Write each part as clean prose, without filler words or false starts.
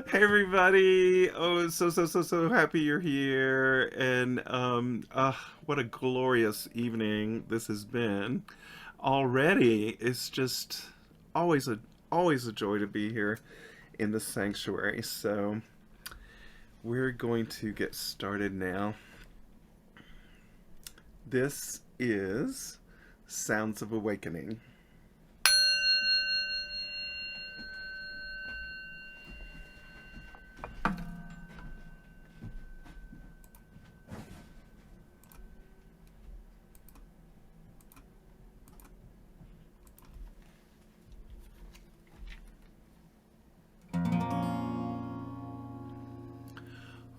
Hey everybody! Oh, so happy you're here, and what a glorious evening this has been. Already, it's just always a always a joy to be here in the sanctuary. So we're going to get started now. This is Sounds of Awakening.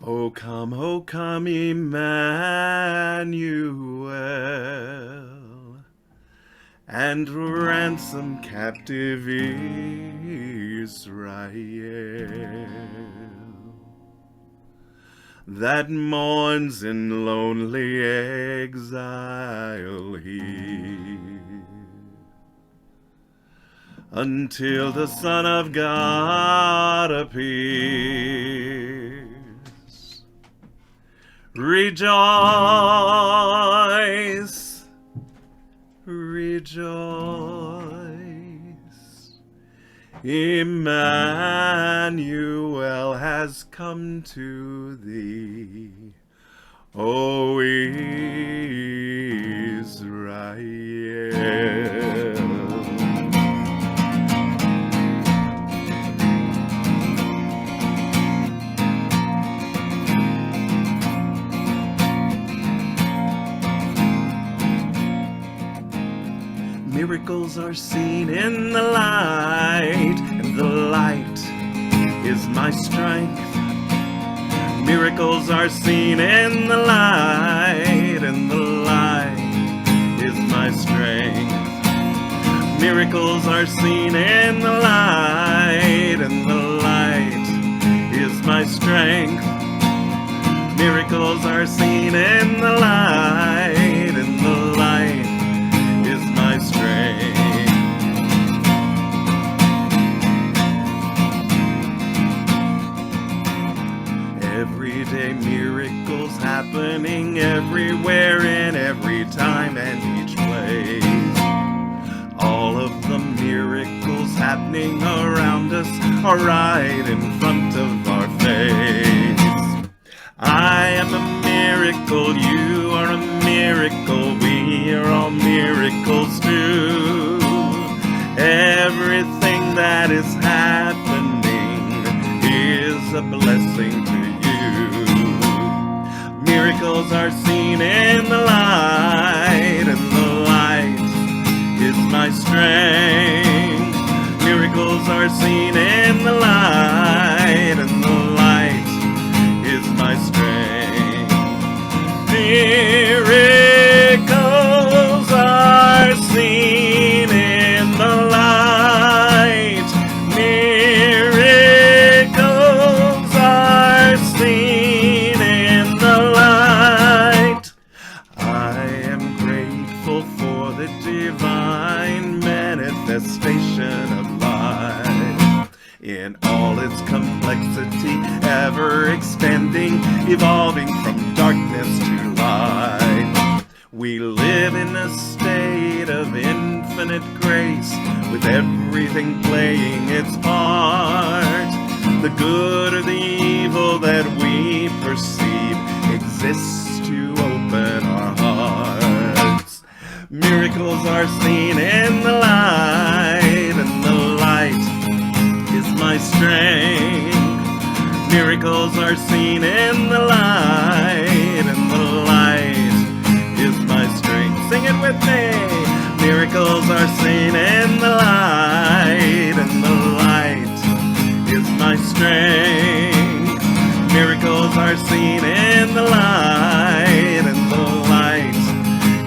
O come, Emmanuel, and ransom captive Israel that mourns in lonely exile here, until the Son of God appears. Rejoice, rejoice, Emmanuel has come to thee, O Israel. Miracles are seen in the light, and the light is my strength. Miracles are seen in the light, and the light is my strength. Miracles are seen in the light, and the light is my strength. Miracles are seen in the light, and the light is my strength. Everyday miracles happening everywhere, in every time and each place. All of the miracles happening around us are right in front of our face. I am a miracle, you are a miracle, we are all miracles too. Everything that is happening is a blessing to you. Miracles are seen in the light, and the light is my strength. Miracles are seen in the light, and the light is my strength. Miracles are seen in the light. Miracles are seen in the light. I am grateful for the divine manifestation of life in all its complexity, ever expanding, evolving from darkness to light. We live in a state of infinite grace, with everything playing its part. The good or the evil that we perceive exists to open our hearts. Miracles are seen in the light, and the light is my strength. Miracles are seen in the light, and the light is my strength. Sing it with me. Miracles are seen in the light, and the light is my strength. Miracles are seen in the light, and the light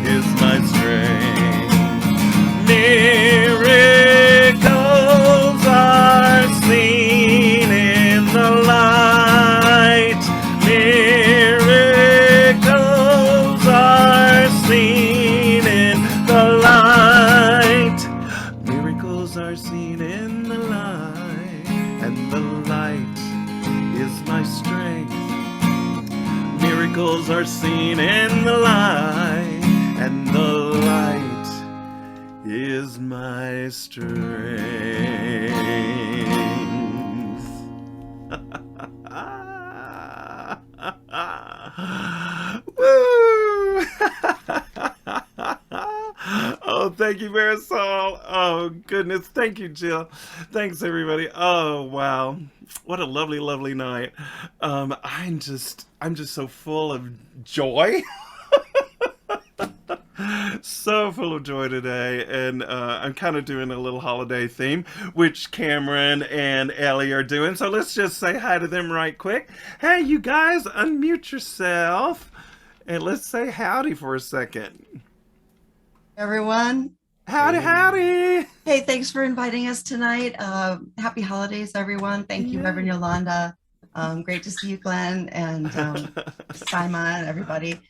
is my strength. Miracles are seen in the light. Miracles are seen in the light. Miracles are seen in the light, and the light is my strength. Miracles are seen in the light, and the light is my strength. Woo! Oh, thank you, Marisol. Oh, goodness. Thank you, Jill. Thanks, everybody. Oh, wow. What a lovely, lovely night. I'm just so full of joy. So full of joy today, and I'm kind of doing a little holiday theme, which Cameron and Ellie are doing. So let's just say hi to them right quick. Hey, you guys, unmute yourself, and let's say howdy for a second. Everyone. Howdy, howdy. Hey, thanks for inviting us tonight. Happy holidays, everyone. Thank you, Reverend Yolanda. Great to see you, Glenn, and Simon, everybody.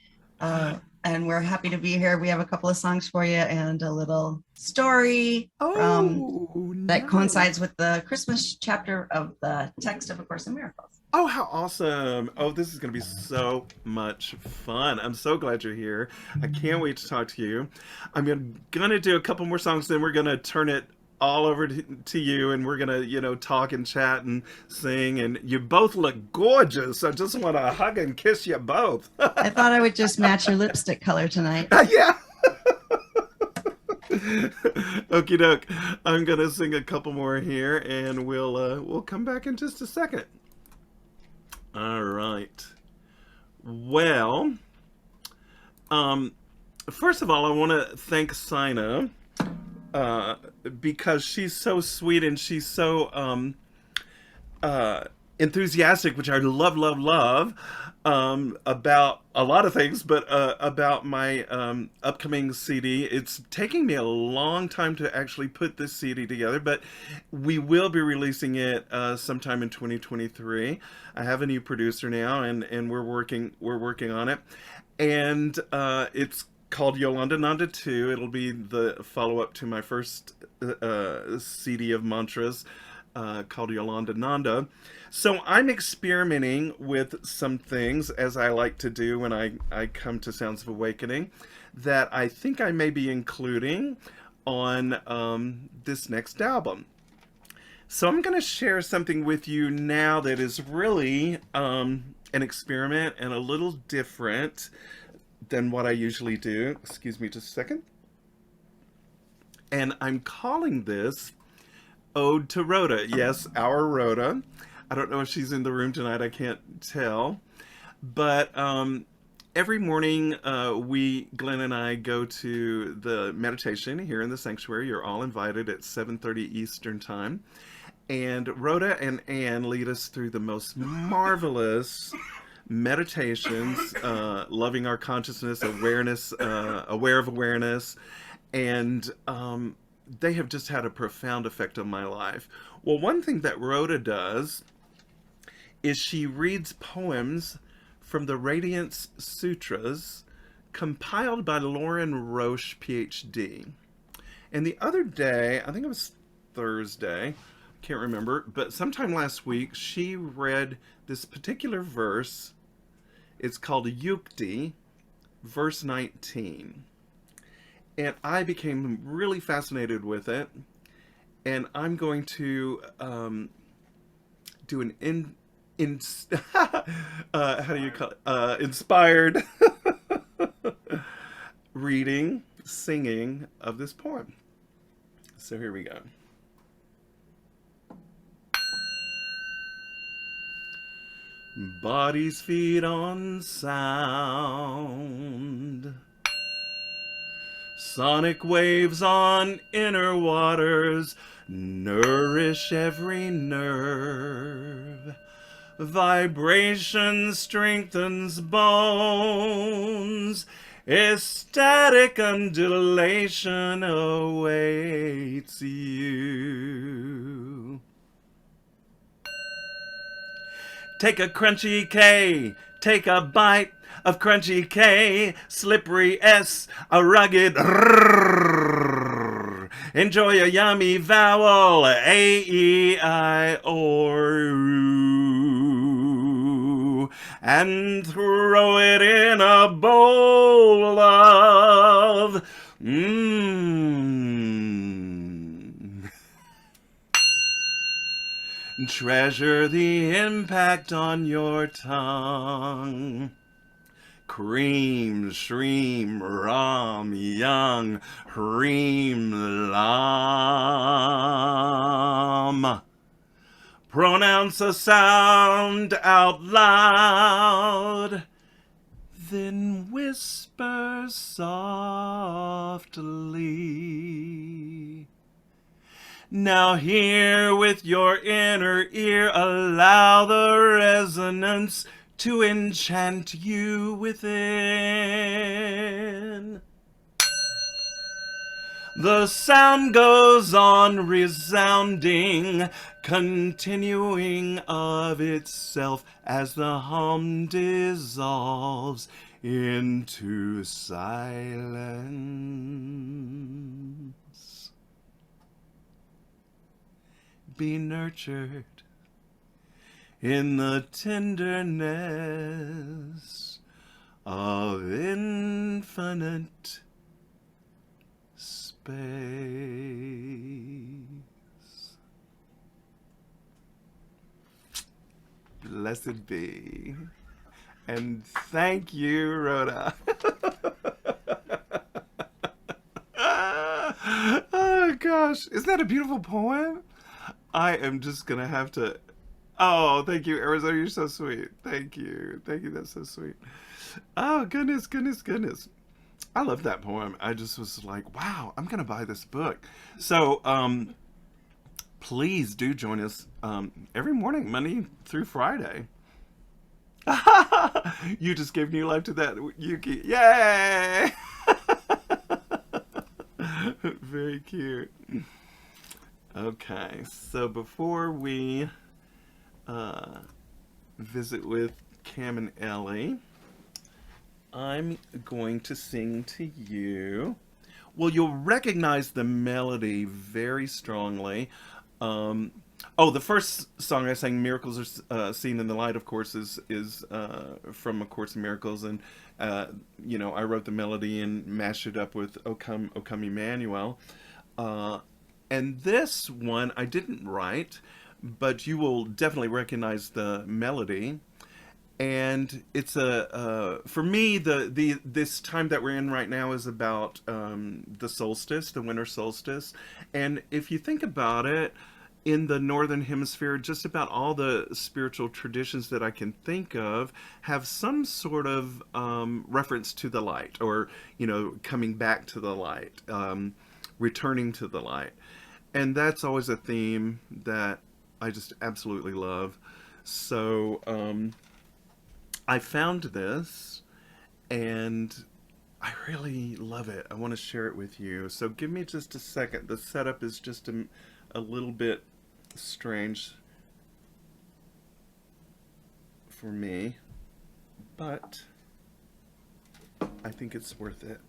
And we're happy to be here. We have a couple of songs for you and a little story that coincides with the Christmas chapter of the text of A Course in Miracles. Oh, how awesome. Oh, this is going to be so much fun. I'm so glad you're here. I can't wait to talk to you. I'm going to do a couple more songs, then we're going to turn it all over to you, and we're gonna talk and chat and sing, and you both look gorgeous. I just want to hug and kiss you both. I thought I would just match your lipstick color tonight. Yeah. Okie doke. I'm gonna sing a couple more here, and we'll come back in just a second. All right. Well, first of all, I want to thank Sina. Because she's so sweet and she's so enthusiastic, which I love about a lot of things, but about my upcoming CD. It's taking me a long time to actually put this CD together, but we will be releasing it sometime in 2023. I have a new producer now, and we're working on it, and it's called Yolanda Nanda 2. It'll be the follow-up to my first CD of mantras called Yolanda Nanda. So I'm experimenting with some things, as I like to do when I come to Sounds of Awakening, that I think I may be including on this next album. So I'm going to share something with you now that is really an experiment and a little different than what I usually do. Excuse me just a second. And I'm calling this Ode to Rhoda. Yes, our Rhoda. I don't know if she's in the room tonight. I can't tell. But every morning Glenn and I go to the meditation here in the sanctuary. You're all invited at 7:30 Eastern time. And Rhoda and Anne lead us through the most marvelous meditations, loving our consciousness, awareness, aware of awareness, and they have just had a profound effect on my life. Well, one thing that Rhoda does is she reads poems from the Radiance Sutras compiled by Lauren Roche, PhD. And the other day, I think it was Thursday, can't remember, but sometime last week, she read this particular verse. It's called Yukti, verse 19. And I became really fascinated with it. And I'm going to do an how do you call it? Inspired reading, singing of this poem. So here we go. Bodies feed on sound, sonic waves on inner waters nourish every nerve. Vibration strengthens bones, ecstatic undulation awaits you. Take a crunchy K, take a bite of crunchy K, slippery S, a rugged R. Enjoy a yummy vowel, A, E, I, O, U. and throw it in a bowl of treasure the impact on your tongue. Cream, shreem, rum, young, ream, lam. Pronounce a sound out loud, then whisper softly. Now hear with your inner ear, allow the resonance to enchant you within. The sound goes on resounding, continuing of itself as the hum dissolves into silence. Be nurtured in the tenderness of infinite space. Blessed be. And thank you, Rhoda. Oh, gosh. Isn't that a beautiful poem? I am just going to have to... Oh, thank you, Arizona. You're so sweet. Thank you. Thank you. That's so sweet. Oh, goodness, goodness, goodness. I love that poem. I just was like, wow, I'm going to buy this book. So, please do join us every morning, Monday through Friday. You just gave new life to that, Yuki. Yay! Very cute. Okay, so before we visit with Cam and Ellie, I'm going to sing to you. Well, you'll recognize the melody very strongly. The first song I sang, "Miracles Are Seen in the Light," of course, is from A Course in Miracles, and I wrote the melody and mashed it up with "O Come, Emmanuel." And this one I didn't write, but you will definitely recognize the melody. And it's for me, this time that we're in right now is about the solstice, the winter solstice. And if you think about it, in the Northern Hemisphere, just about all the spiritual traditions that I can think of have some sort of reference to the light, or, coming back to the light, returning to the light. And that's always a theme that I just absolutely love. So, I found this, and I really love it. I want to share it with you. So give me just a second. The setup is just a little bit strange for me, but I think it's worth it.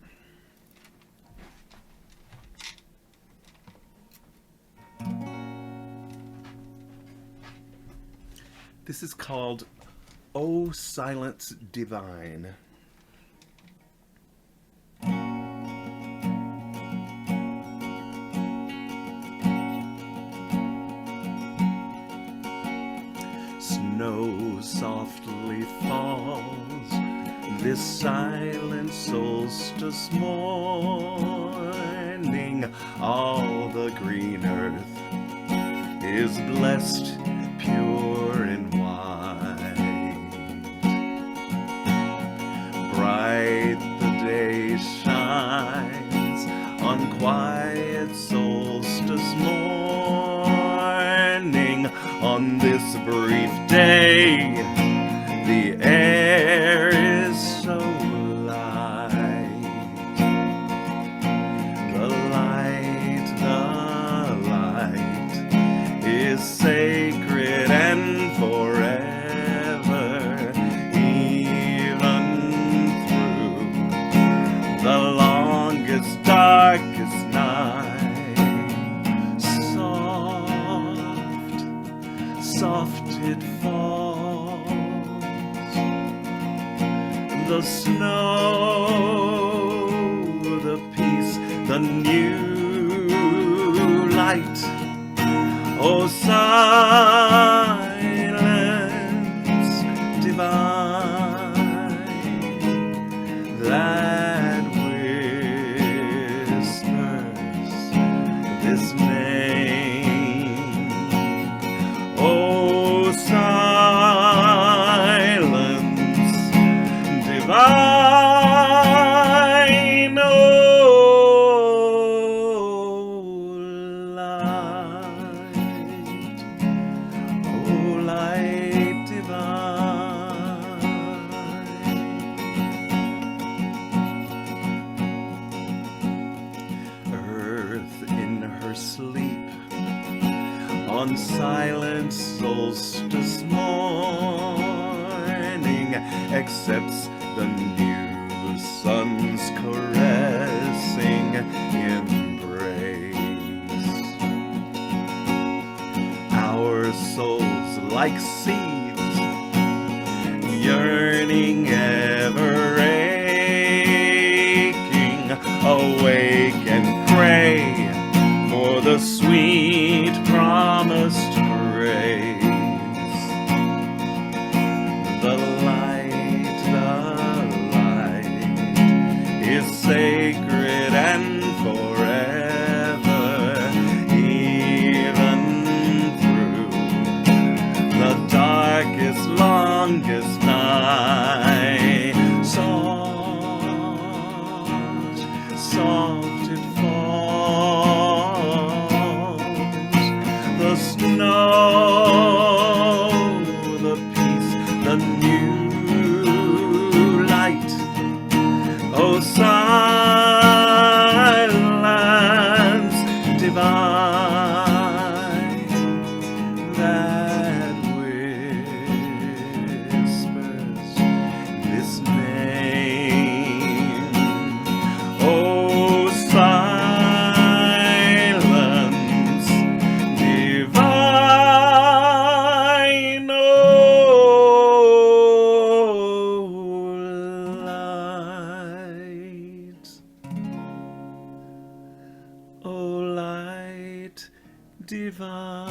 This is called "O Silence Divine." Snow softly falls this silent solstice morning. All the green earth is blessed, pure and bright. The day shines on quiet solstice morning. On this brief day, the air is so light. The light is sacred and forever. The longest, darkest night, soft it falls the snow, the peace, the new light. Oh, silence divine that whispers this name. Oh, silence divine, oh, light divine. Earth in her sleep on silent solstice morning accepts the new sun's caressing embrace. Our souls like seeds yearning, ever aching, awake and pray for the sweet promised grace. The light is sacred and forever, even through the darkest, longest night. Soft it falls, the snow, the peace, the new light. Oh, silence divine that whispers this name. Oh, silence divine, oh, light. Oh, light divine.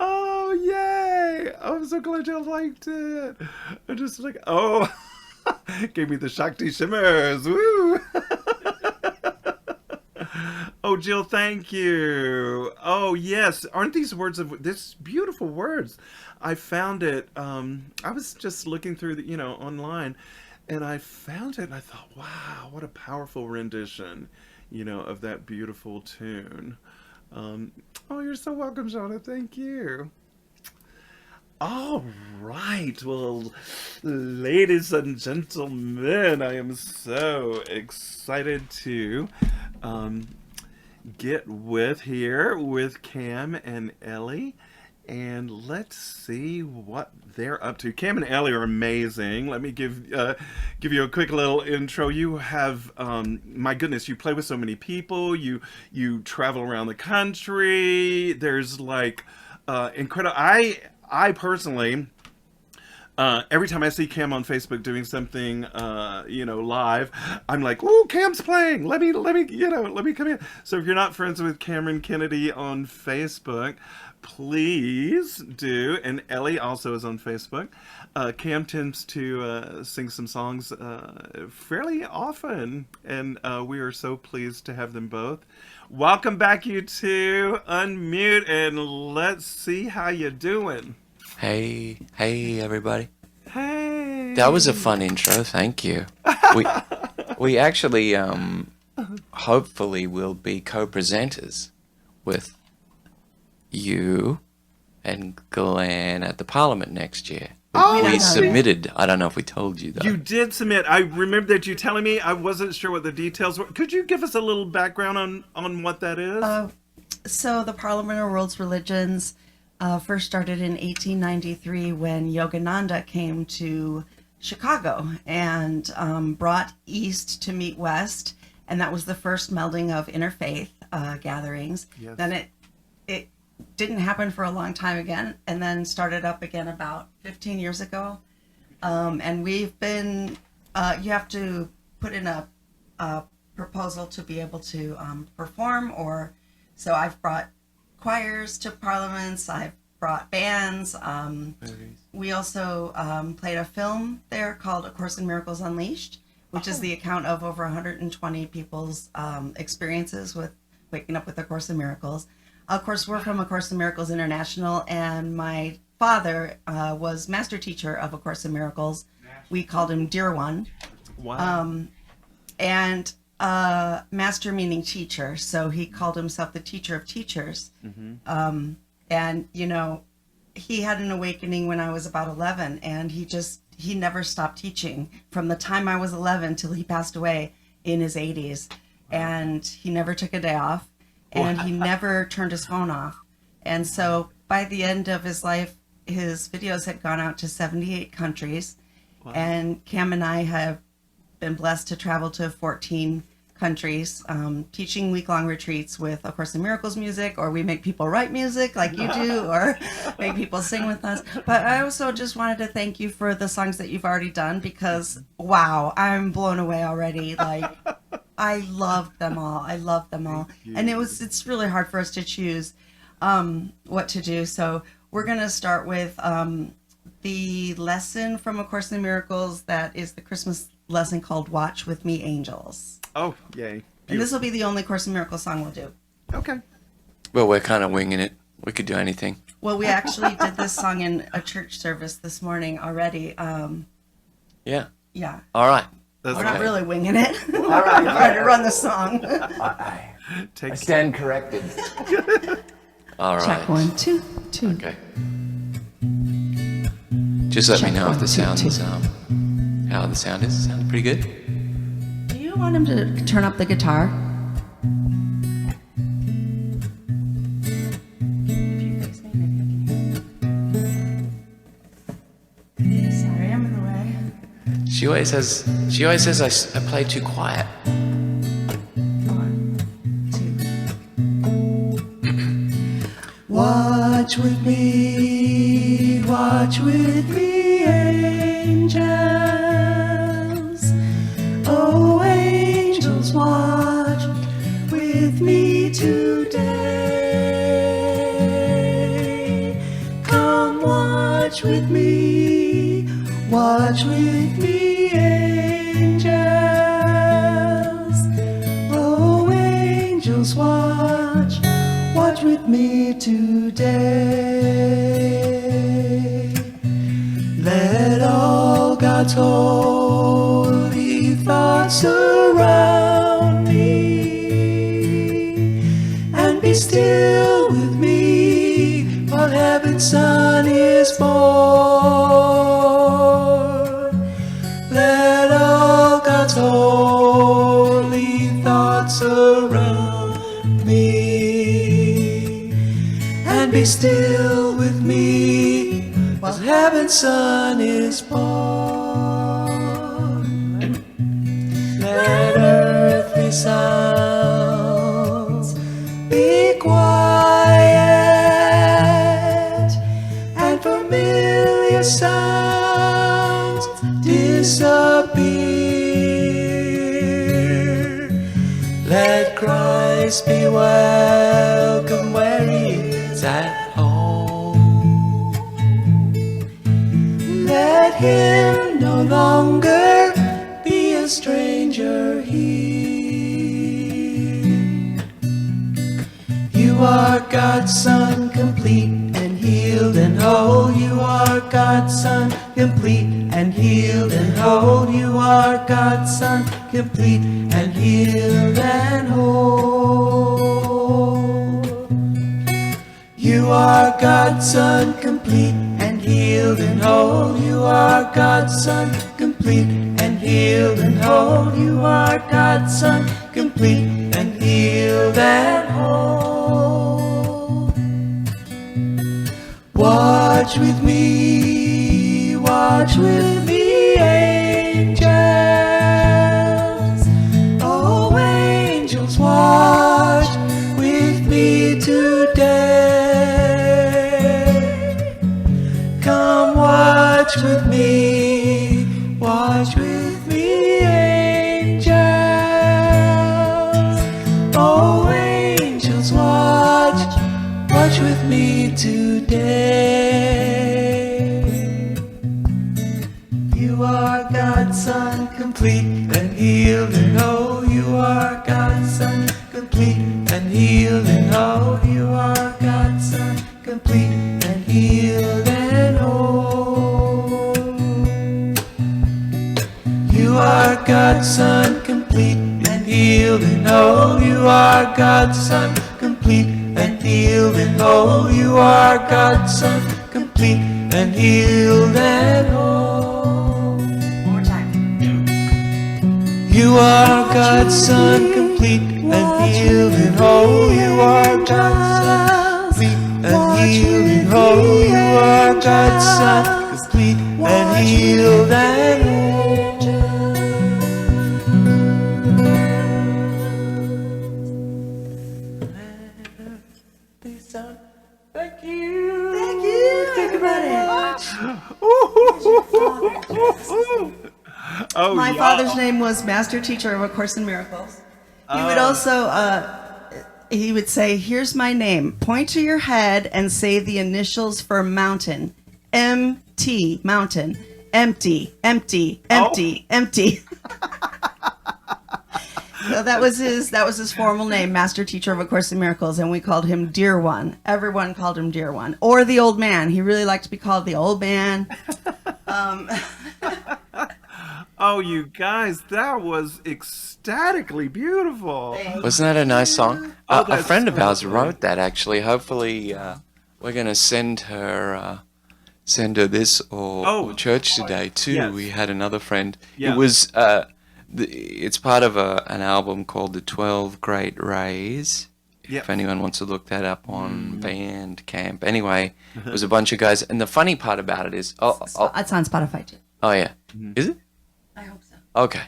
Oh, yay! I'm so glad you liked it. I just like, oh, gave me the Shakti shimmers. Woo! Oh, Jill, thank you. Oh, yes. Aren't these words of this beautiful words? I found it. I was just looking through the, online, and I found it, and I thought, wow, what a powerful rendition, of that beautiful tune. Oh, you're so welcome, Shauna. Thank you. All right. Well, ladies and gentlemen, I am so excited to get with Cam and Ellie, and let's see what they're up to. Cam and Ellie are amazing. Let me give you a quick little intro. You have, my goodness, you play with so many people. You travel around the country. There's like incredible. I personally, every time I see Cam on Facebook doing something, live, I'm like, "Ooh, Cam's playing. Let me come in." So if you're not friends with Cameron Kennedy on Facebook, please do. And Ellie also is on Facebook. Cam tends to sing some songs fairly often, and we are so pleased to have them both. Welcome back, you two. Unmute and let's see how you're doing. Hey everybody. Hey. That was a fun intro, thank you. We actually hopefully will be co-presenters with you and Glenn at the Parliament next year. Oh, we submitted. I don't know if we told you though. You did submit. I remember that you telling me. I wasn't sure what the details were. Could you give us a little background on what that is? So the Parliament of World's Religions first started in 1893 when Yogananda came to Chicago and brought East to meet West, and that was the first melding of interfaith gatherings. Yes. Then it didn't happen for a long time again, and then started up again about 15 years ago. And we've been, you have to put in a proposal to be able to perform, or so I've brought choirs to parliaments, I've brought bands. We also played a film there called A Course in Miracles Unleashed, which is the account of over 120 people's experiences with waking up with A Course in Miracles. Of course, we're from A Course in Miracles International, and my father was master teacher of A Course in Miracles. We called him Dear One. Wow. And master meaning teacher, so he called himself the teacher of teachers. Mm-hmm. And you know, he had an awakening when I was about 11, and he never stopped teaching from the time I was 11 till he passed away in his 80s. And he never took a day off, and he never turned his phone off. And so by the end of his life, his videos had gone out to 78 countries. Wow. And Cam and I have been blessed to travel to 14 countries, teaching week-long retreats with A Course in Miracles music, or we make people write music like you do, or make people sing with us. But I also just wanted to thank you for the songs that you've already done, because wow, I'm blown away already. Like, I loved them all. I loved them all. And it's really hard for us to choose what to do. So we're going to start with the lesson from A Course in Miracles that is the Christmas lesson called Watch With Me, Angels. Oh, yay. And this will be the only Course in Miracles song we'll do. Okay. Well, we're kind of winging it. We could do anything. Well, we actually did this song in a church service this morning already. Yeah. Yeah. All right. That's We're not Okay. really winging it. All right. We're trying to run the song. I Take stand corrected. All right. Check 1, 2, 2. Okay. Just let me Check know if 1, the 2, sound's 2. how the sound is. Sound pretty good. Do you want him to turn up the guitar? If you face me, maybe I can hear you. Sorry, I'm in the way. She always says I play too quiet. 1, 2. Watch with me, angels. Oh, angels, watch with me today. Come watch with me, angels. Oh, angels, watch with me today. Let all God's holy thoughts surround me, and be still with me while heaven's Son is born. Let all God's holy thoughts surround me, and be still with me while heaven's Son is born. Let earthly sounds be quiet, and familiar sounds disappear. Let Christ be welcome where he is at home. Let him no longer be a stranger here. You are God's Son, complete and healed and whole. You are God's Son, complete and healed and whole. You are God's Son, complete and healed and whole. You are God's Son, complete and healed and whole. You are God's Son, complete and healed and whole. You are God's Son, complete and healed and whole. Watch with me, angels. me today. You are God's Son, complete and healed and whole. You are God's Son, complete and healed and whole. You are God's Son, complete and healed and whole. You are God's Son, complete and healed and whole. You are God's Son, complete and healed and whole. You are God's Son, complete and healed and whole. One more time. You are God's Son, complete and healed and whole. You are God's Son, complete and healed and whole. You are God's Son, complete and healed and whole. Thank you. Thank you. Think about Oh, My yeah. father's name was Master Teacher of A Course in Miracles. He would also, he would say, here's my name. Point to your head and say the initials for mountain. M-T, mountain. Empty, empty, empty, empty. So that was his formal name, Master Teacher of A Course in Miracles, and we called him Dear One. Everyone called him Dear One, or the Old Man. He really liked to be called the Old Man. Oh, you guys, that was ecstatically beautiful. Wasn't that a nice song? Oh, A that's friend of so ours good. wrote that, actually. Hopefully, we're going to send her this or church today, too. Yes. We had another friend. Yeah. It was, it's part of an album called The 12 Great Rays. Yep. If anyone wants to look that up on Bandcamp. Anyway, it was a bunch of guys. And the funny part about it is... It's on Spotify too. Oh, yeah. Is it? I hope so. Okay.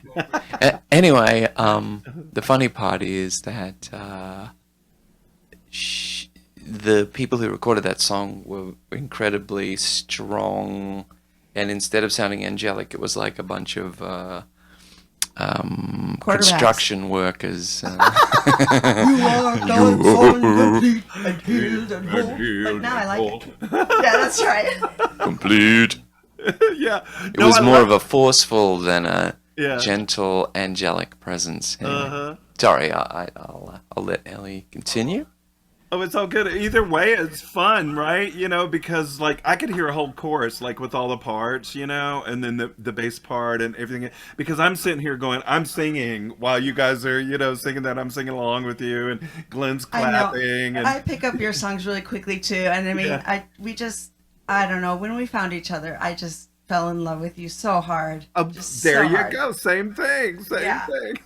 Anyway, the funny part is that the people who recorded that song were incredibly strong, and instead of sounding angelic, it was like a bunch of construction workers. You are God's Son, complete and healed and whole. But now I like it. Yeah, that's right. Complete. Yeah. It was more of a forceful than a Yeah. gentle, angelic presence. Anyway. Uh-huh. Sorry, I'll let Ellie continue. Oh, it's all good. Either way, it's fun, right? You know, because like I could hear a whole chorus, like with all the parts, you know, and then the bass part and everything. Because I'm sitting here going, I'm singing while you guys are, you know, singing that. I'm singing along with you, and Glenn's clapping. And I pick up your songs really quickly too, and I mean, Yeah. I don't know, when we found each other, I just fell in love with you so hard. Just there so you hard. go. Same thing. Same Yeah. thing.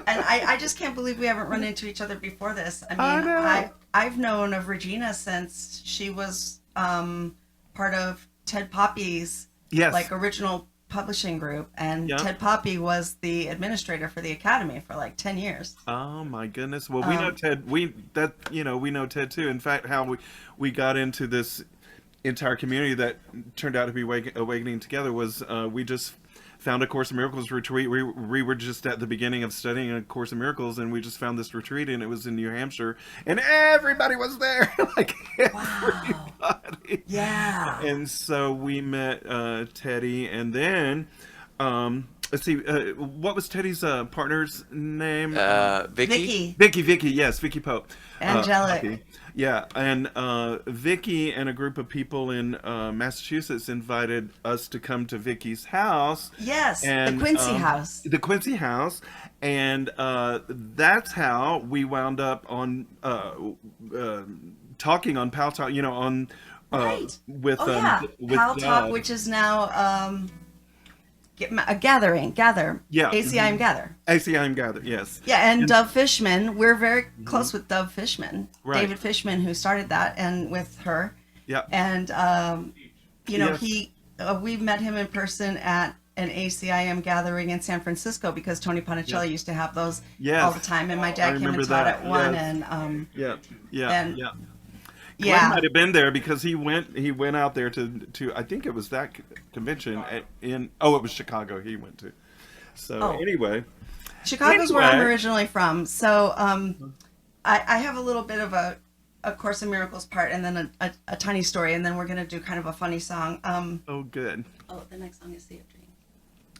And I just can't believe we haven't run into each other before this. I I mean, know. I've known of Regina since she was part of Ted Poppy's Yes. like original publishing group, and Yep. Ted Poppy was the administrator for the Academy for like 10 years. Oh my goodness. Well, we know Ted. We know Ted too. In fact, how we got into this entire community that turned out to be awakening together was we just found a Course in Miracles retreat. We were just at the beginning of studying a Course in Miracles, and we just found this retreat, and it was in New Hampshire, and everybody was there, like everybody. Yeah. And so we met Teddy, and then let's see, what was Teddy's partner's name? Vicky? Vicky, yes, Vicky Pope. Angelic. Poppy. Yeah, and Vicky and a group of people in Massachusetts invited us to come to Vicky's house. Yes, And, the Quincy House. The Quincy House, and that's how we wound up on talking on Pal Talk, you know, on Right. with with Pal Talk, which is now gather. Yeah. ACIM Gather. ACIM Gather, yes. Yeah, and Dove Fishman. We're very close with Dove Fishman. Right. David Fishman, who started that, and with her. Yeah. And, you know, Yes. we met him in person at an ACIM gathering in San Francisco because Tony Ponicelli used to have those Yes. all the time. And my I dad came remember and taught that, at one. yes. And, Yeah, yeah, And- yeah. Glenn yeah. might have been there because he went out there to I think it was that convention it was Chicago he went to. So Oh. anyway, Chicago's where I'm Anyway. originally from. So I have a little bit of a a Course in Miracles part and then a tiny story, and then we're going to do kind of a funny song. Oh, good. Oh, the next song is Sea of Dreams.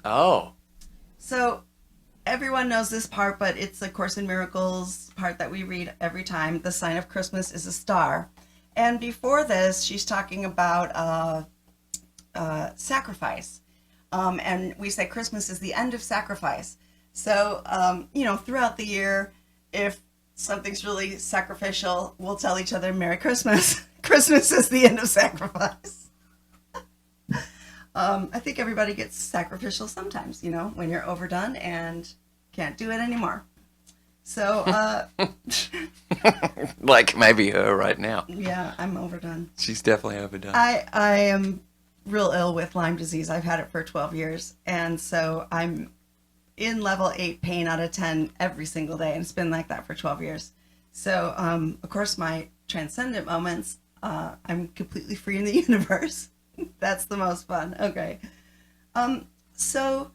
Oh, So everyone knows this part, but it's a Course in Miracles part that we read every time. The sign of Christmas is a star. And before this, she's talking about sacrifice. And we say Christmas is the end of sacrifice. So, throughout the year, if something's really sacrificial, we'll tell each other Merry Christmas. Christmas is the end of sacrifice. I think everybody gets sacrificial sometimes, when you're overdone and can't do it anymore. So, like maybe her right now. yeah, I'm overdone. She's definitely overdone. I am real ill with Lyme disease. I've had it for 12 years. And so I'm in level 8 pain out of 10 every single day. And it's been like that for 12 years. So, of course, my transcendent moments, I'm completely free in the universe. That's the most fun. Okay. So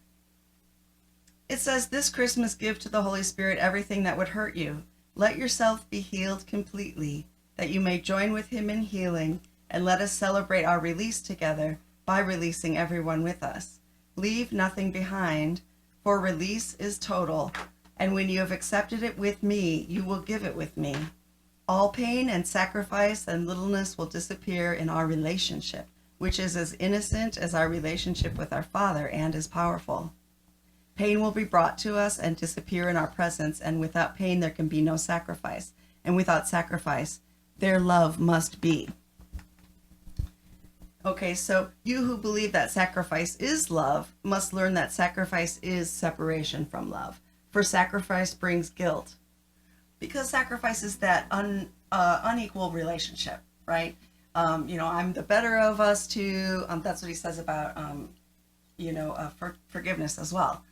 it says, this Christmas give to the Holy Spirit everything that would hurt you. Let yourself be healed completely, that you may join with him in healing, and let us celebrate our release together by releasing everyone with us. Leave nothing behind, for release is total, and when you have accepted it with me, you will give it with me. All pain and sacrifice and littleness will disappear in our relationship, which is as innocent as our relationship with our Father and as powerful. Pain will be brought to us and disappear in our presence, and without pain there can be no sacrifice, and without sacrifice their love must be. Okay, so you who believe that sacrifice is love must learn that sacrifice is separation from love, for sacrifice brings guilt, because sacrifice is that unequal relationship, right? I'm the better of us two. That's what he says about, forgiveness as well.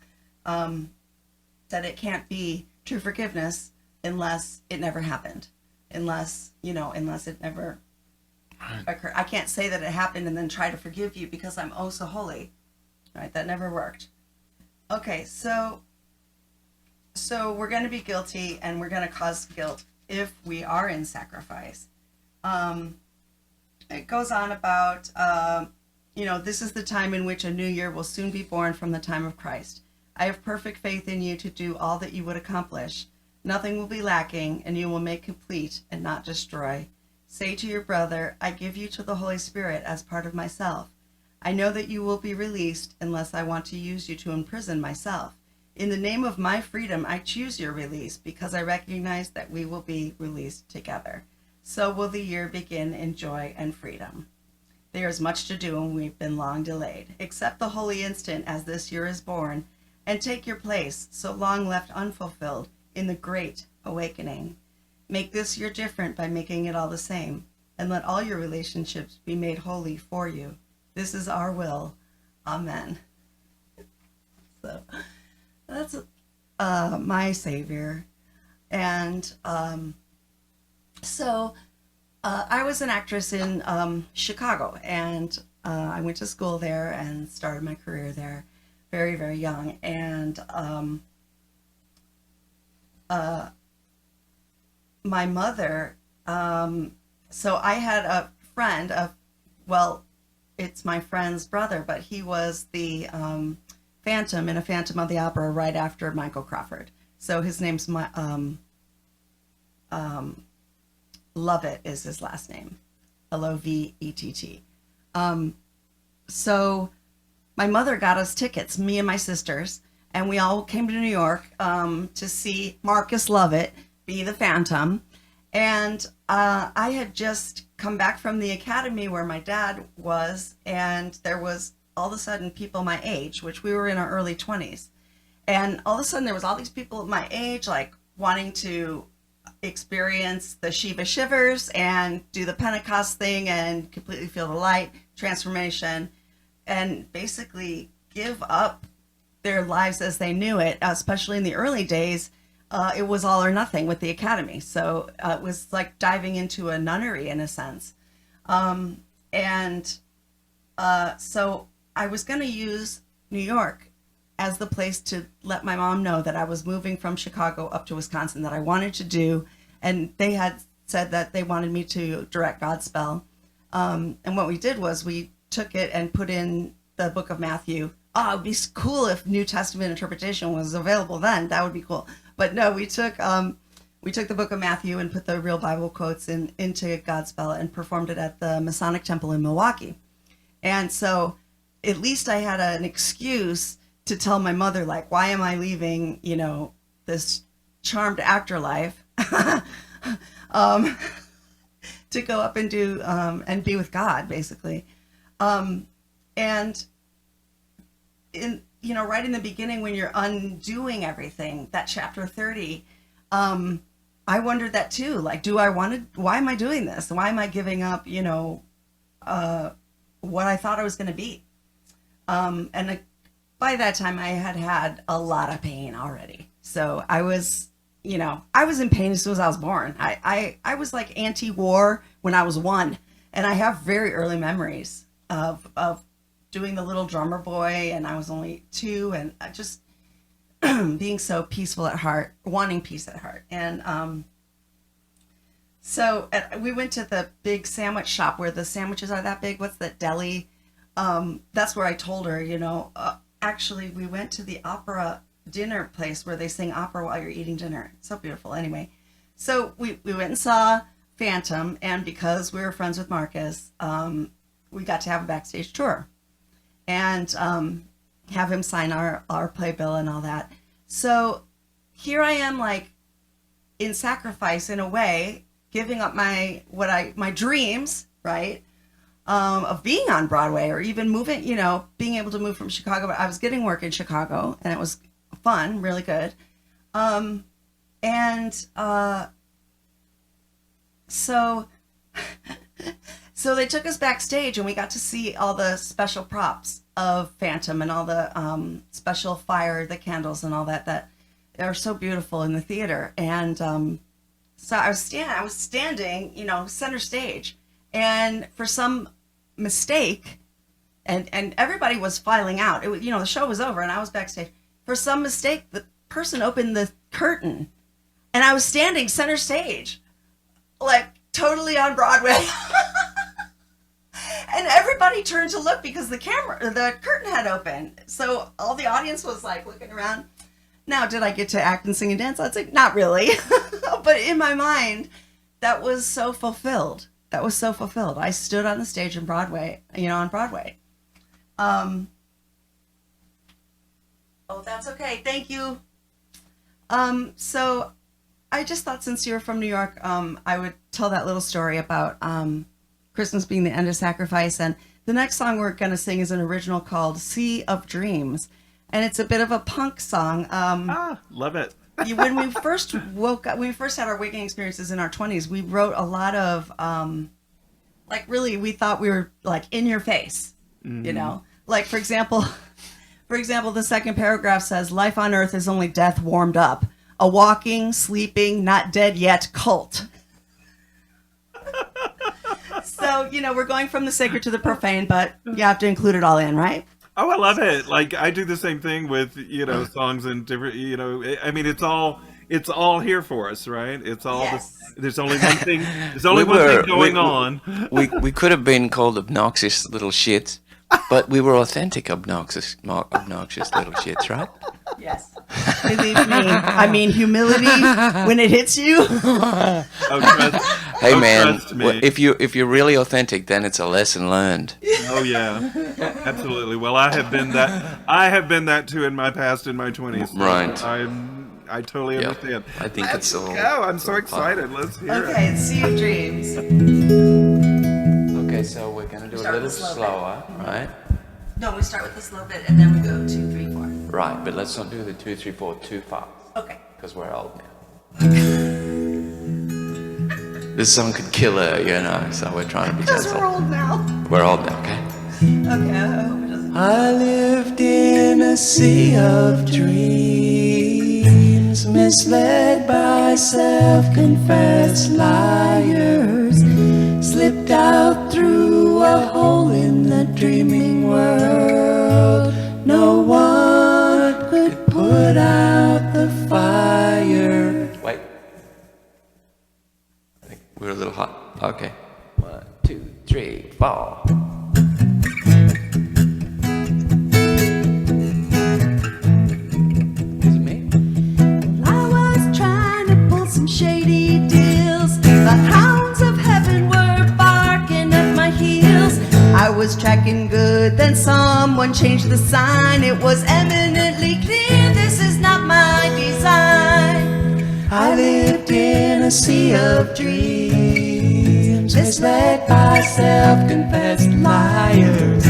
That it can't be true forgiveness unless it never happened, unless it never occurred. I can't say that it happened and then try to forgive you because I'm oh so holy, right? That never worked. Okay, so we're going to be guilty and we're going to cause guilt if we are in sacrifice. It goes on about, this is the time in which a new year will soon be born from the time of Christ. I have perfect faith in you to do all that you would accomplish. Nothing will be lacking, and you will make complete and not destroy. Say to your brother, I give you to the Holy Spirit as part of myself. I know that you will be released unless I want to use you to imprison myself. In the name of my freedom, I choose your release because I recognize that we will be released together. So will the year begin in joy and freedom. There is much to do, and we've been long delayed. Accept the holy instant as this year is born, and take your place, so long left unfulfilled, in the great awakening. Make this year different by making it all the same, and let all your relationships be made holy for you. This is our will. Amen. So that's my Savior. And I was an actress in Chicago, and I went to school there and started my career there very, very young. And my mother, so I had a friend it's my friend's brother, but he was the Phantom in a Phantom of the Opera right after Michael Crawford. So his name's Lovett is his last name, Lovett. So my mother got us tickets, me and my sisters, and we all came to New York to see Marcus Lovett be the Phantom. And I had just come back from the academy where my dad was, and there was all of a sudden people my age, which we were in our early 20s. And all of a sudden there was all these people my age, like wanting to experience the Shiva Shivers and do the Pentecost thing and completely feel the light, transformation, and basically give up their lives as they knew it, especially in the early days. It was all or nothing with the academy. So it was like diving into a nunnery in a sense. So I was going to use New York as the place to let my mom know that I was moving from Chicago up to Wisconsin, that I wanted to do. And they had said that they wanted me to direct Godspell. And what we did was we took it and put in the book of Matthew. Oh, it'd be cool if New Testament interpretation was available then. That would be cool. But no, we took the book of Matthew and put the real Bible quotes into Godspell and performed it at the Masonic Temple in Milwaukee. And so at least I had an excuse to tell my mother, like, why am I leaving, this charmed actor life to go up and do and be with God, basically. And right in the beginning, when you're undoing everything, that chapter 30, I wondered that too. Like, why am I doing this? Why am I giving up, what I thought I was going to be? And by that time I had a lot of pain already. So I was in pain as soon as I was born. I was like anti-war when I was 1, and I have very early memories of doing the little drummer boy, and I was only 2, and I just being so peaceful at heart, wanting peace at heart. And so we went to the big sandwich shop where the sandwiches are that big. What's that deli? That's where I told her, actually we went to the opera dinner place where they sing opera while you're eating dinner. So beautiful. Anyway, so we went and saw Phantom, and because we were friends with Marcus, we got to have a backstage tour and have him sign our playbill and all that. So here I am, like, in sacrifice in a way, giving up my dreams, right, of being on Broadway, or even moving, being able to move from Chicago. But I was getting work in Chicago, and it was fun, really good. So they took us backstage, and we got to see all the special props of Phantom and all the special fire, the candles and all that are so beautiful in the theater. And so I was standing, center stage, and for some mistake, and everybody was filing out. It was, the show was over, and I was backstage. For some mistake, the person opened the curtain, and I was standing center stage, like totally on Broadway. And everybody turned to look because the curtain had opened. So all the audience was like looking around. Now, did I get to act and sing and dance? I'd say not really. But in my mind, that was so fulfilled. I stood on the stage in Broadway, on Broadway. Oh, that's okay. Thank you. So I just thought, since you're from New York, I would tell that little story about Christmas being the end of sacrifice. And the next song we're going to sing is an original called Sea of Dreams. And it's a bit of a punk song. Love it. When we first woke up, when we first had our waking experiences in our 20s, we wrote a lot of, we thought we were like in your face, like, for example, the second paragraph says, life on earth is only death warmed up, a walking, sleeping, not dead yet cult. So, we're going from the sacred to the profane, but you have to include it all in, right? Oh, I love it. Like, I do the same thing with, songs and different, I mean, it's all here for us, right? It's all, Yes. There's only one thing, going on. We could have been called obnoxious little shits, but we were authentic obnoxious little shits, right? Yes. Believe me. I mean, humility, when it hits you. Hey, man, trust me. if you're really authentic, then it's a lesson learned. Oh yeah, absolutely. Well, I have been that too in my past, in my 20s. So Right. I totally understand. I think Let's it's all. go. I'm so excited. Let's hear it. Okay, it's Sea of Dreams. Okay, so we're gonna do a Start little with the slow slower, right? No, we start with the slow bit, and then we go 2, 3, 4. Right, but let's not do the 2, 3, 4 too fast, Okay. because we're old now. This song could kill her, so we're trying to be Because gentle. we're old now. We're old now, okay? Okay, I hope it doesn't. I lived in a sea of dreams, misled by self-confessed liars, slipped out through a hole in the dreaming world. No one could put out the fire. Wait. I think we're Okay. 1, 2, 3, 4. Is it me? I was trying to pull some shady deals. The hounds of heaven were barking at my heels. I was tracking good, then someone changed the sign. It was eminently clear this is not my design. I lived in a sea of dreams, misled by self-confessed liars.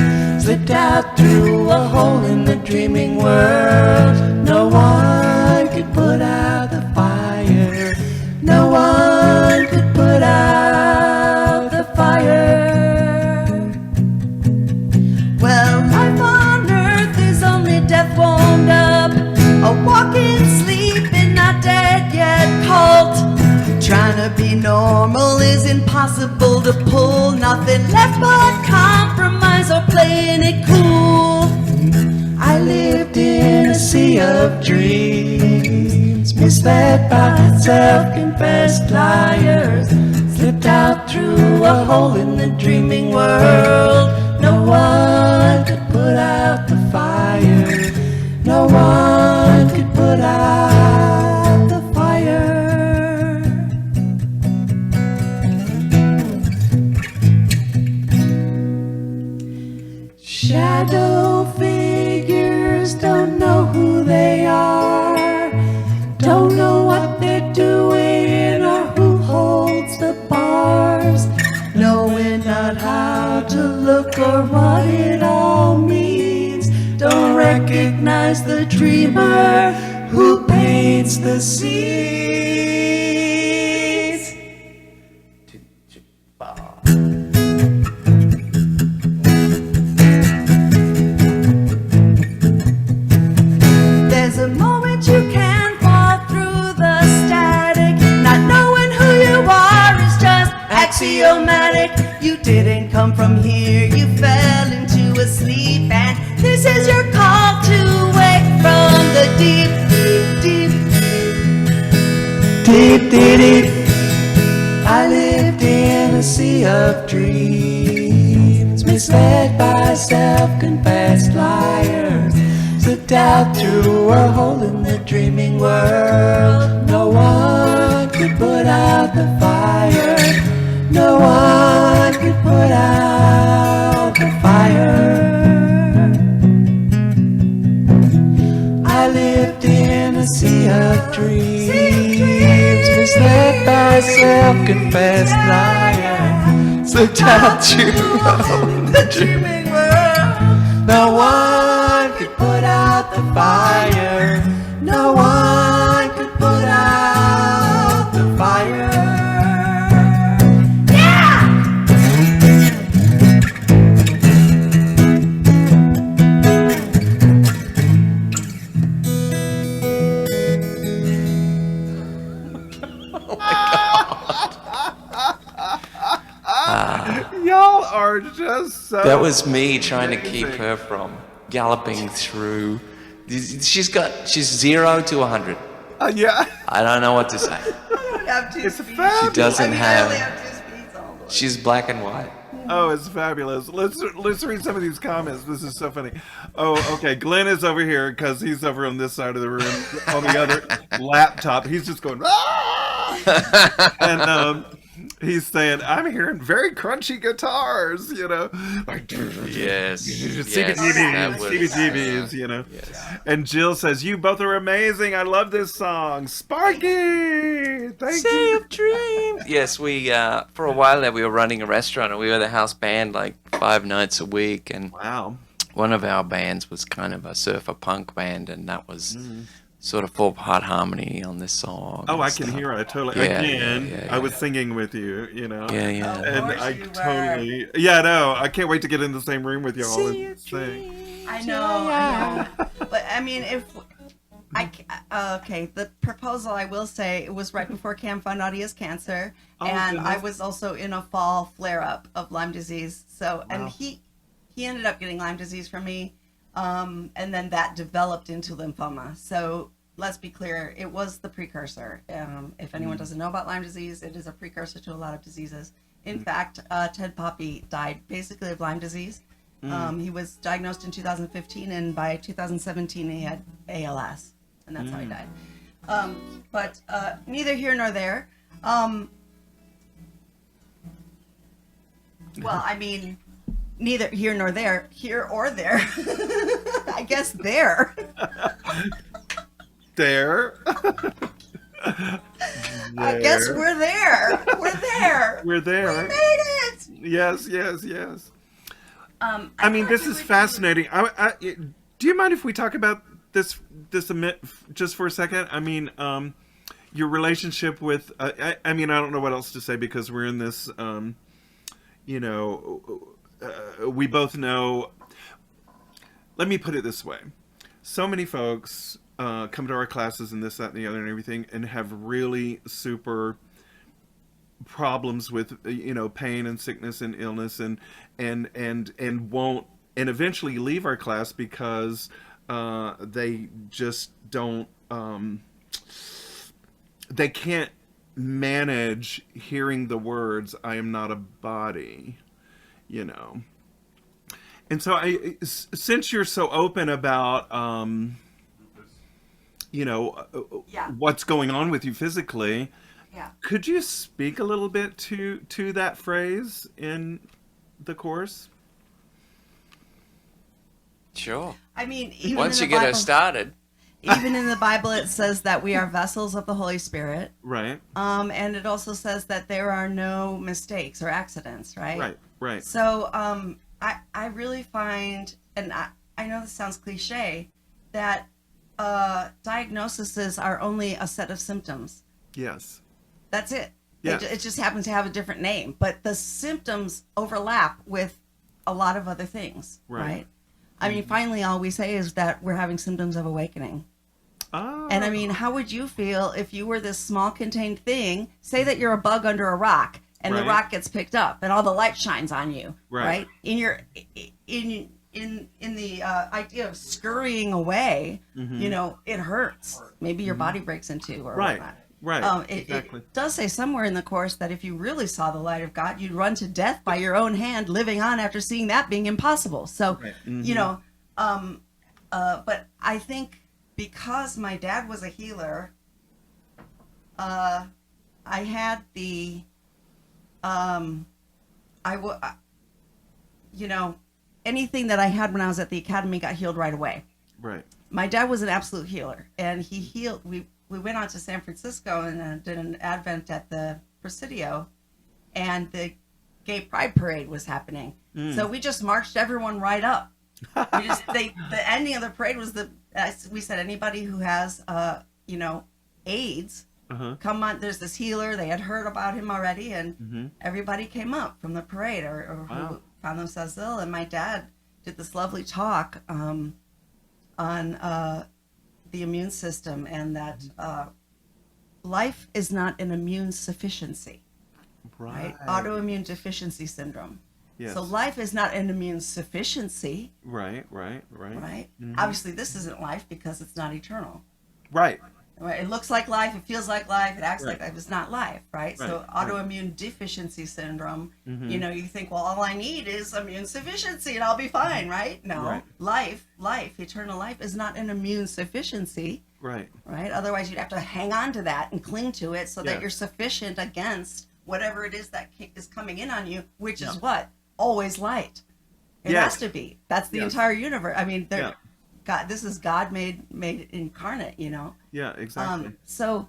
Slipped out through a hole in the dreaming world. No one could put out the fire. No one could put out the fire. Well, life on earth is only death warmed up, a walking, sleeping, not dead yet cult. Trying to be normal is impossible to pull. Nothing left but compromise or playing it cool. I lived in a sea of dreams, misled by self-confessed liars. Slipped out through a hole in the dreaming world. No one could put out the fire. No one could put out the fire. Shadow figures don't know who they are, don't know what they're doing or who holds the bars, knowing not how to look or what it all means. Don't recognize the dreamer who paints the scenes. 2, 3, 4. There's a moment you can fall through the static. Not knowing who you are is just axiomatic. You didn't come from here, you fell into a sleep, and this is your call to wake from the deep, deep, deep. Deep, deep, deep. I lived in a sea of dreams, misled by self-confessed liars. Slipped out through a hole in the dreaming world. No one could put out the fire. No one could put out the fire. I lived in a sea of dreams, misled by self-confessed liars. Slipped out through the dreaming world. No one could put out the fire. No one could put out the fire. Y'all are just so. That was me trying to keep her from galloping through. She's 0 to 100. Yeah. I don't know what to say. I don't have two It's speeds. fabulous. She doesn't I only have. have two speeds all the way. She's black and white. Oh, it's fabulous. Let's read some of these comments. This is so funny. Oh, okay. Glenn is over here because he's over on this side of the room on the other laptop. He's just going, ah! And he's saying, I'm hearing very crunchy guitars, you know. Like, Yes. CBGBs, you know. Yes. And Jill says, you both are amazing. I love this song. Sparky! Thank Sea you. of Dreams. Yes, we for a while there we were running a restaurant and we were the house band like 5 nights a week, and Wow. one of our bands was kind of a surfer punk band, and that was sort of 4-part harmony on this song. Oh, and I can stuff. hear it totally. Yeah, Again, yeah, I was yeah. singing with you, you know. Yeah, yeah. And course I you were. totally, yeah, no, I can't wait to get in the same room with y'all and sing. I know. But I mean, if okay, the proposal, I will say, it was right before Cam found out he has cancer, Oh, and I goodness. was also in a fall flare-up of Lyme disease. So, and Wow. he ended up getting Lyme disease from me, and then that developed into lymphoma. So let's be clear, it was the precursor. If anyone doesn't know about Lyme disease, it is a precursor to a lot of diseases, In fact, Ted Poppy died basically of Lyme disease. He was diagnosed in 2015, and by 2017 he had ALS, and that's how he died. But neither here nor there. Well, I mean, neither here nor there. Here or there. I guess there. There. I guess we're there. We're there. We're there. We made it. Yes. I mean, this is fascinating. Do you mind if we talk about this just for a second? I mean, your relationship with. I mean, I don't know what else to say because we're in this. We both know. Let me put it this way: so many folks come to our classes and this, that, and the other, and everything, and have really super problems with pain and sickness and illness and won't and eventually leave our class because they just don't they can't manage hearing the words "I am not a body," and so since you're so open about what's going on with you physically. Yeah. Could you speak a little bit to that phrase in the course? Sure. I mean, even Once in you the get Bible, us started. even in the Bible, it says that we are vessels of the Holy Spirit. Right. And it also says that there are no mistakes or accidents, right? Right. So I really find, and I know this sounds cliche, that diagnoses are only a set of symptoms. Yes. That's it. Yeah. It just happens to have a different name, but the symptoms overlap with a lot of other things, right? I mean, finally, all we say is that we're having symptoms of awakening. Oh. And I mean, how would you feel if you were this small contained thing? Say that you're a bug under a rock, and the Right. rock gets picked up, and all the light shines on you, Right. right? In the idea of scurrying away, it hurts. Maybe your body breaks in two, or Right. whatnot. Right. It does say somewhere in the course that if you really saw the light of God, you'd run to death by your own hand, living on after seeing that being impossible. So, Right. but I think because my dad was a healer, I had the, anything that I had when I was at the academy got healed right away. Right. My dad was an absolute healer, and he healed. We went out to San Francisco and did an Advent at the Presidio, and the Gay Pride Parade was happening. So we just marched everyone right up. The ending of the parade was we said anybody who has AIDS, come on. There's this healer. They had heard about him already, and everybody came up from the parade or who found themselves ill. And my dad did this lovely talk on the immune system, and that life is not an immune sufficiency, right? Autoimmune deficiency syndrome. Yes. So life is not an immune sufficiency, Right. right? Obviously, this isn't life because it's not eternal. Right. Right? It looks like life, it feels like life, it acts like life. It's not life, right? So Right. autoimmune deficiency syndrome, you think, well, all I need is immune sufficiency and I'll be fine, right? No, Right. life, eternal life is not an immune sufficiency, Right. right? Otherwise, you'd have to hang on to that and cling to it so Yeah. that you're sufficient against whatever it is that is coming in on you, which is what? Always light. It Yes. has to be. That's the Yes. entire universe. I mean, Yeah. God, this is God made incarnate, Yeah. Exactly. So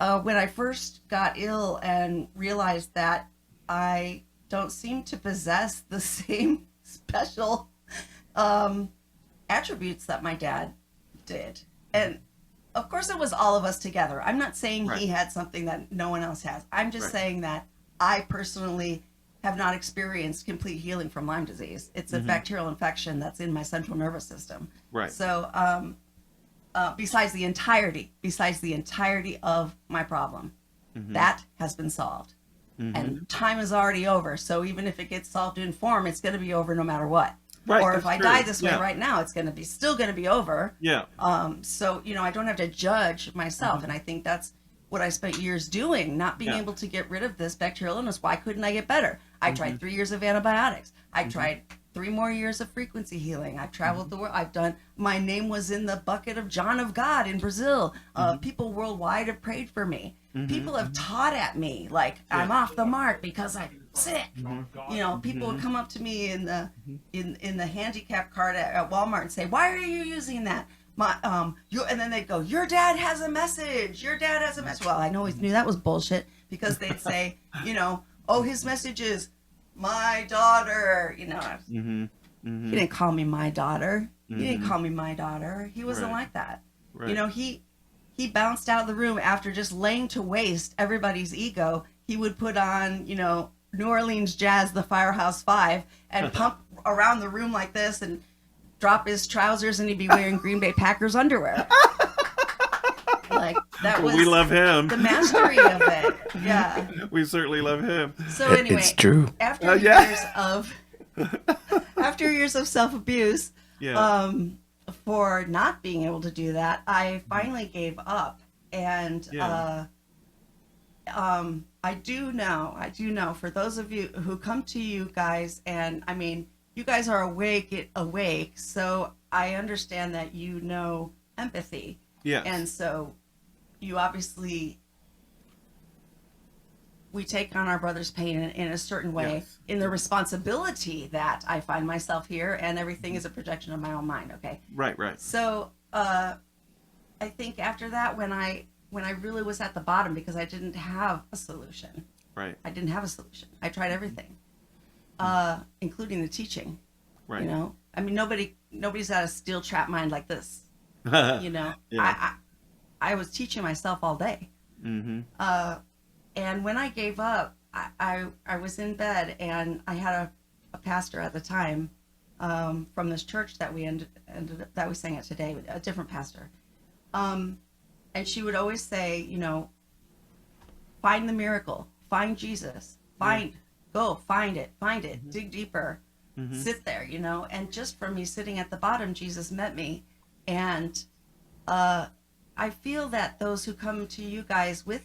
when I first got ill and realized that I don't seem to possess the same special attributes that my dad did, and of course it was all of us together. I'm not saying he had something that no one else has. I'm just saying that I personally have not experienced complete healing from Lyme disease. It's a bacterial infection that's in my central nervous system. Right. So besides the entirety of my problem, that has been solved. And time is already over. So even if it gets solved in form, it's going to be over no matter what. Right, Or if that's I true. die this way Yeah. right now, it's still going to be over. Yeah. So, I don't have to judge myself. And I think that's, what I spent years doing, not being able to get rid of this bacterial illness. Why couldn't I get better? I tried 3 years of antibiotics. I tried 3 more years of frequency healing. I've traveled the world. My name was in the bucket of John of God in Brazil. People worldwide have prayed for me. People have taught at me, like, I'm off the mark because I'm sick. You know, people would come up to me in the handicap cart at Walmart and say, why are you using that? And then they'd go, your dad has a message. Your dad has a message. Well, I always knew that was bullshit, because they'd say, you know, oh, his message is my daughter. You know, he didn't call me my daughter. He didn't call me my daughter. He wasn't like that. You know, he bounced out of the room after just laying to waste everybody's ego. He would put on, you know, New Orleans Jazz, the Firehouse Five, and pump around the room like this and drop his trousers, and he'd be wearing Green Bay Packers underwear. Like, that was, we love him. The mastery of it. Yeah. We certainly love him. So anyway, It's true. after years of self-abuse, for not being able to do that, I finally gave up. And I do know for those of you who come to you guys, and I mean, you guys are awake, so I understand that you know empathy. Yeah. And so you obviously, we take on our brother's pain in a certain way, in the responsibility that I find myself here, and everything is a projection of my own mind. Okay. Right. So I think after that, when I really was at the bottom, because I didn't have a solution. Right. I didn't have a solution. I tried everything, including the teaching. Right. You know, I mean, nobody's got a steel trap mind like this. You know, I was teaching myself all day. And when I gave up, I was in bed, and I had a pastor at the time from this church that we ended up, that we sang at today, a different pastor. And she would always say, you know, find the miracle, find Jesus, go find it, dig deeper, sit there, you know. And just from me sitting at the bottom, Jesus met me. And I feel that those who come to you guys with,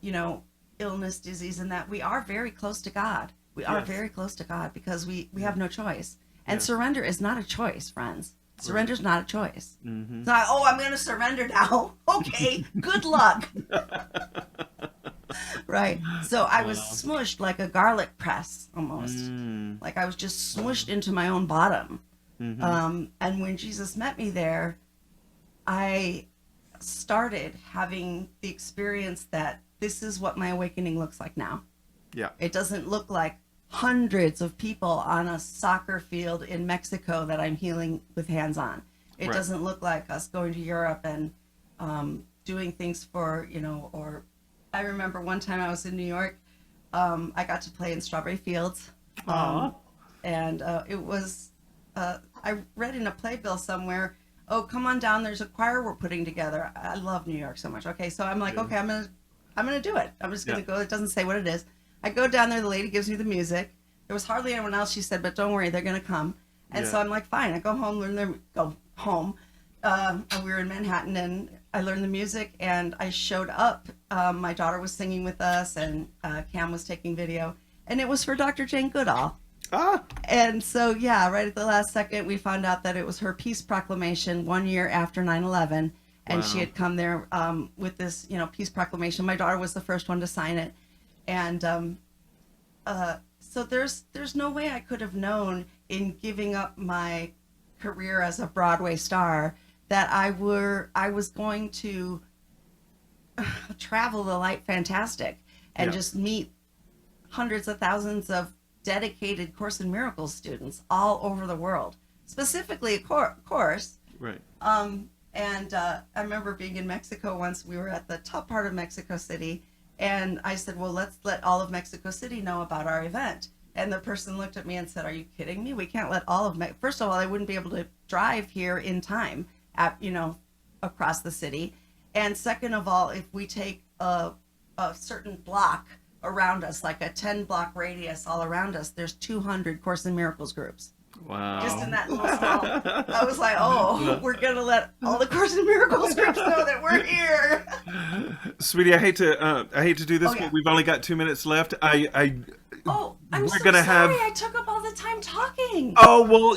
you know, illness, disease, and that, we are very close to God. We are very close to God, because we have no choice. And surrender is not a choice, friends. Surrender is not a choice. It's not, oh, I'm going to surrender now. Okay, good luck. Right. So I was smushed like a garlic press, almost. Like I was just smushed into my own bottom. And when Jesus met me there, I started having the experience that this is what my awakening looks like now. Yeah. It doesn't look like hundreds of people on a soccer field in Mexico that I'm healing with hands on. It doesn't look like us going to Europe and doing things for, you know, or I remember one time I was in New York, I got to play in Strawberry Fields. And it was, I read in a playbill somewhere, oh, come on down, there's a choir we're putting together. I love New York so much. Okay, so I'm like, okay, I'm gonna do it. I'm just gonna go. It doesn't say what it is. I go down there, the lady gives me the music. There was hardly anyone else, she said, but don't worry, they're gonna come. And so I'm like, fine. I go home, and we were in Manhattan, and I learned the music, and I showed up. My daughter was singing with us, and Cam was taking video, and it was for Dr. Jane Goodall. And so, yeah, right at the last second, we found out that it was her peace proclamation 1 year after 9/11. And she had come there with this, you know, peace proclamation. My daughter was the first one to sign it. And so there's no way I could have known, in giving up my career as a Broadway star, that I was going to travel the light fantastic and just meet hundreds of thousands of dedicated Course in Miracles students all over the world, specifically course. Right. And I remember being in Mexico once. We were at the top part of Mexico City, and I said, well, let's let all of Mexico City know about our event. And the person looked at me and said, are you kidding me? We can't let all of First of all, I wouldn't be able to drive here in time, across the city. And second of all, if we take a certain block around us, like a 10-block radius all around us, there's 200 Course in Miracles groups. Wow. Just in that little small. I was like, oh, we're going to let all the Course in Miracles groups know that we're here. Sweetie, I hate to do this, Oh, yeah. but we've only got 2 minutes left. Oh, I'm We're so gonna sorry. have- I took up all the time talking. Oh, well,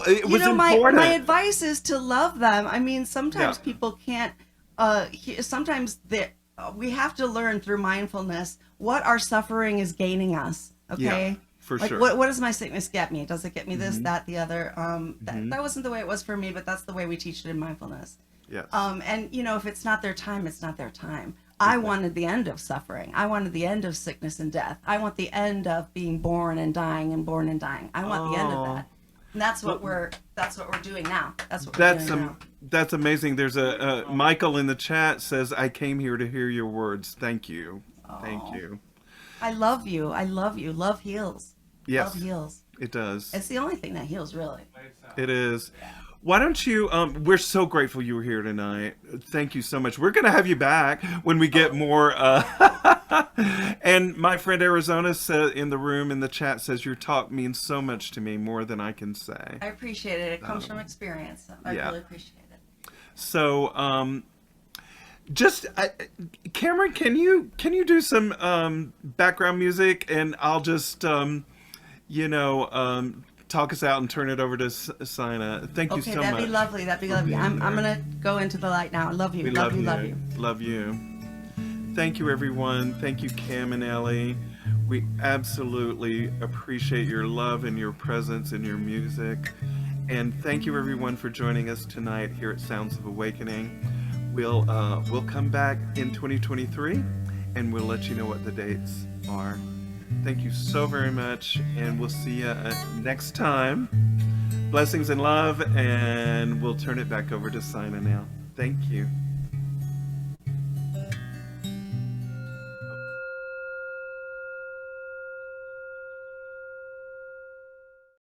it was important. My advice is to love them. I mean, sometimes Yeah. people can't. Sometimes we have to learn through mindfulness what our suffering is gaining us. Okay. Yeah, for Like, sure. what does my sickness get me? Does it get me this, that, the other? That wasn't the way it was for me, but that's the way we teach it in mindfulness. Yes. And if it's not their time, it's not their time. I wanted the end of suffering. I wanted the end of sickness and death. I want the end of being born and dying and born and dying. I want the end of that. And that's what we're doing now. That's what we're doing now. That's amazing. There's a Michael in the chat says, "I came here to hear your words. Thank you. Thank you." I love you. I love you. Love heals. Yes, Love heals. it does. It's the only thing that heals, really. It is. Why don't you, we're so grateful you were here tonight. Thank you so much. We're going to have you back when we get more. And my friend Arizona said in the room, in the chat, says, your talk means so much to me, more than I can say. I appreciate it. It comes from experience. I yeah. really appreciate it. So, Cameron, can you do some background music, and I'll just, talk us out and turn it over to Sina. Thank you so much. Okay, that'd be lovely. That'd be lovely. I'm gonna go into the light now. Love you. We Love you. Love you. Love you. Thank you, everyone. Thank you, Cam and Ellie. We absolutely appreciate your love and your presence and your music. And thank you, everyone, for joining us tonight here at Sounds of Awakening. We'll come back in 2023, and we'll let you know what the dates are. Thank you so very much, and we'll see you next time. Blessings and love, and we'll turn it back over to Sina now. Thank you.